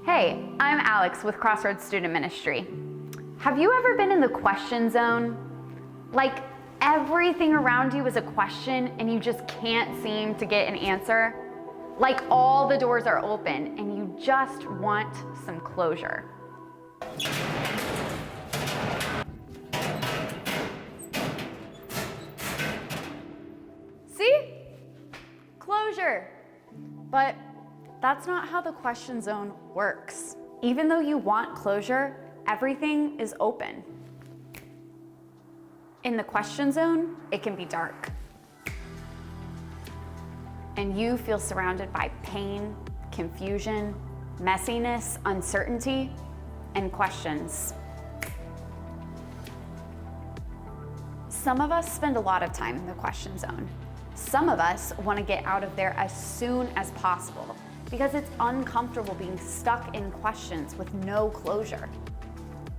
Hey, I'm Alex with Crossroads Student Ministry. Have you ever been in the question zone? Like everything around you is a question and you just can't seem to get an answer? Like all the doors are open and you just want some closure. See? Closure. But that's not how the question zone works. Even though you want closure, everything is open. In the question zone, it can be dark. And you feel surrounded by pain, confusion, messiness, uncertainty, and questions. Some of us spend a lot of time in the question zone. Some of us want to get out of there as soon as possible because it's uncomfortable being stuck in questions with no closure.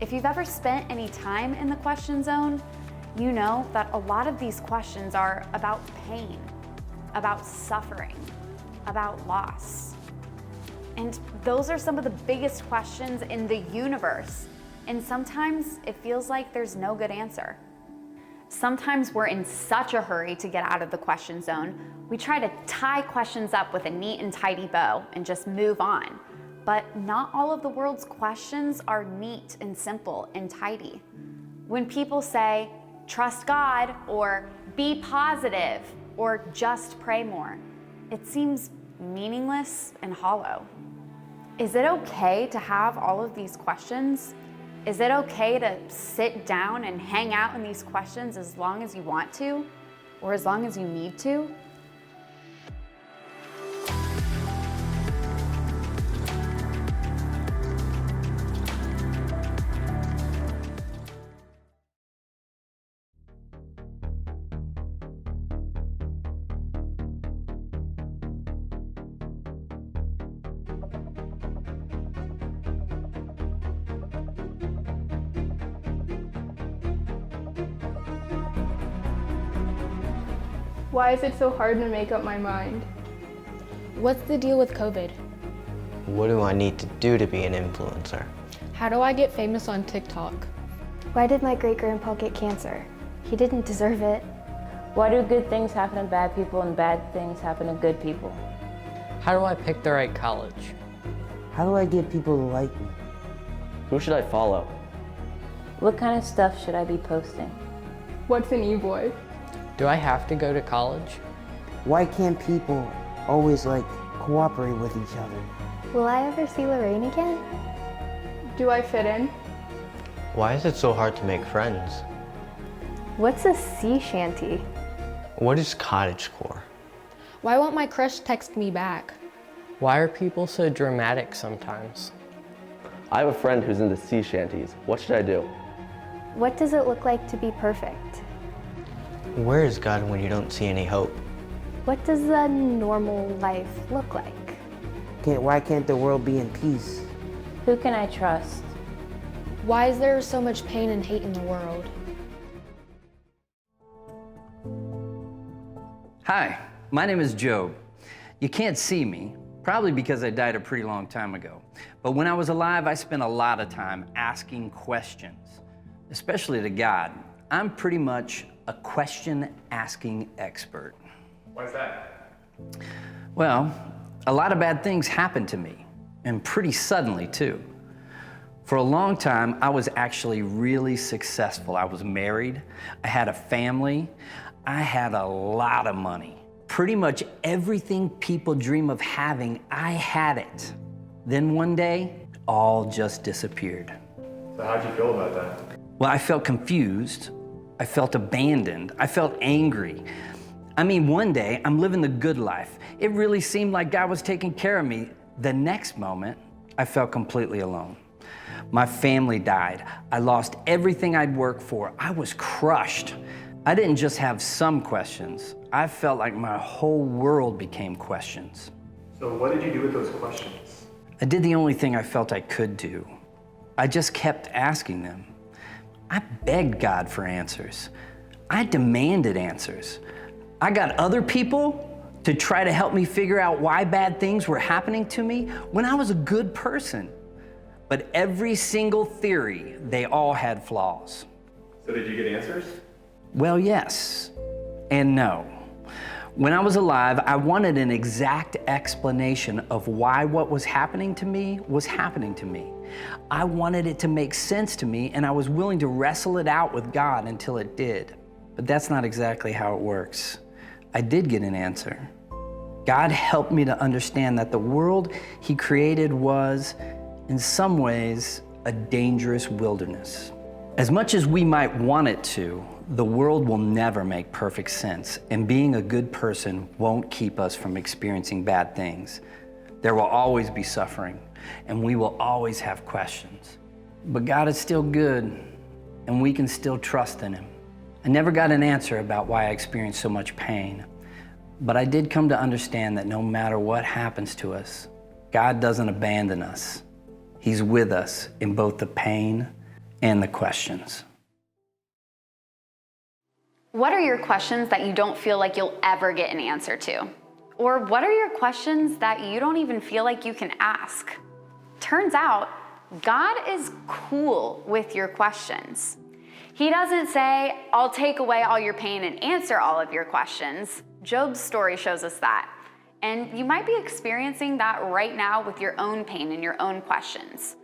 If you've ever spent any time in the question zone, you know that a lot of these questions are about pain, about suffering, about loss. And those are some of the biggest questions in the universe. And sometimes it feels like there's no good answer. Sometimes we're in such a hurry to get out of the question zone, we try to tie questions up with a neat and tidy bow and just move on. But not all of the world's questions are neat and simple and tidy. When people say, trust God, or be positive, or just pray more, it seems meaningless and hollow. Is it okay to have all of these questions? Is it okay to sit down and hang out in these questions as long as you want to, or as long as you need to? Why is it so hard to make up my mind? What's the deal with COVID? What do I need to do to be an influencer? How do I get famous on TikTok? Why did my great-grandpa get cancer? He didn't deserve it. Why do good things happen to bad people and bad things happen to good people? How do I pick the right college? How do I get people to like me? Who should I follow? What kind of stuff should I be posting? What's an e-boy? Do I have to go to college? Why can't people always cooperate with each other? Will I ever see Lorraine again? Do I fit in? Why is it so hard to make friends? What's a sea shanty? What is cottagecore? Why won't my crush text me back? Why are people so dramatic sometimes? I have a friend who's into sea shanties. What should I do? What does it look like to be perfect? Where is God when you don't see any hope? What does a normal life look like? Why can't the world be in peace? Who can I trust? Why is there so much pain and hate in the world? Hi, my name is Job. You can't see me, probably because I died a pretty long time ago. But when I was alive, I spent a lot of time asking questions, especially to God. I'm pretty much a question-asking expert. Why is that? Well, a lot of bad things happened to me, and pretty suddenly too. For a long time, I was actually really successful. I was married, I had a family, I had a lot of money. Pretty much everything people dream of having, I had it. Then one day, all just disappeared. So how'd you feel about that? Well, I felt confused. I felt abandoned. I felt angry. I mean, one day, I'm living the good life. It really seemed like God was taking care of me. The next moment, I felt completely alone. My family died. I lost everything I'd worked for. I was crushed. I didn't just have some questions. I felt like my whole world became questions. So what did you do with those questions? I did the only thing I felt I could do. I just kept asking them. I begged God for answers. I demanded answers. I got other people to try to help me figure out why bad things were happening to me when I was a good person. But every single theory, they all had flaws. So did you get answers? Well, yes and no. When I was alive, I wanted an exact explanation of why what was happening to me was happening to me. I wanted it to make sense to me, and I was willing to wrestle it out with God until it did. But that's not exactly how it works. I did get an answer. God helped me to understand that the world He created was, in some ways, a dangerous wilderness. As much as we might want it to, the world will never make perfect sense, and being a good person won't keep us from experiencing bad things. There will always be suffering, and we will always have questions. But God is still good, and we can still trust in Him. I never got an answer about why I experienced so much pain, but I did come to understand that no matter what happens to us, God doesn't abandon us. He's with us in both the pain and the questions. What are your questions that you don't feel like you'll ever get an answer to? Or what are your questions that you don't even feel like you can ask? Turns out, God is cool with your questions. He doesn't say, I'll take away all your pain and answer all of your questions. Job's story shows us that. And you might be experiencing that right now with your own pain and your own questions.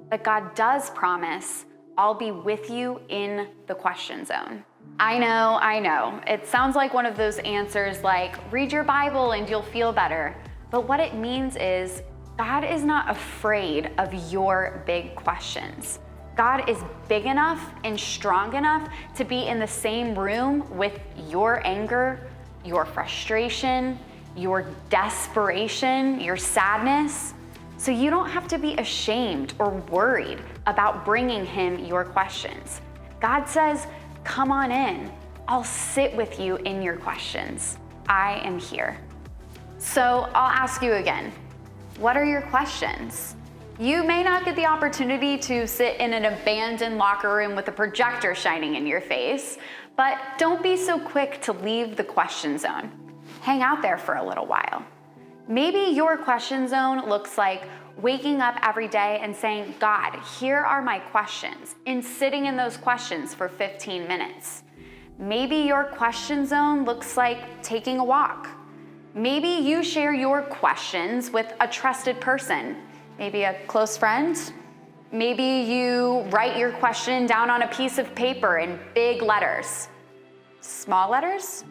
But God does promise, I'll be with you in the question zone. I know. It sounds like one of those answers like, read your Bible and you'll feel better. But what it means is, God is not afraid of your big questions. God is big enough and strong enough to be in the same room with your anger, your frustration, your desperation, your sadness. So you don't have to be ashamed or worried about bringing Him your questions. God says, come on in. I'll sit with you in your questions. I am here. So I'll ask you again, what are your questions? You may not get the opportunity to sit in an abandoned locker room with a projector shining in your face, but don't be so quick to leave the question zone. Hang out there for a little while. Maybe your question zone looks like waking up every day and saying, God, here are my questions, and sitting in those questions for 15 minutes. Maybe your question zone looks like taking a walk. Maybe you share your questions with a trusted person, maybe a close friend. Maybe you write your question down on a piece of paper in big letters. Small letters?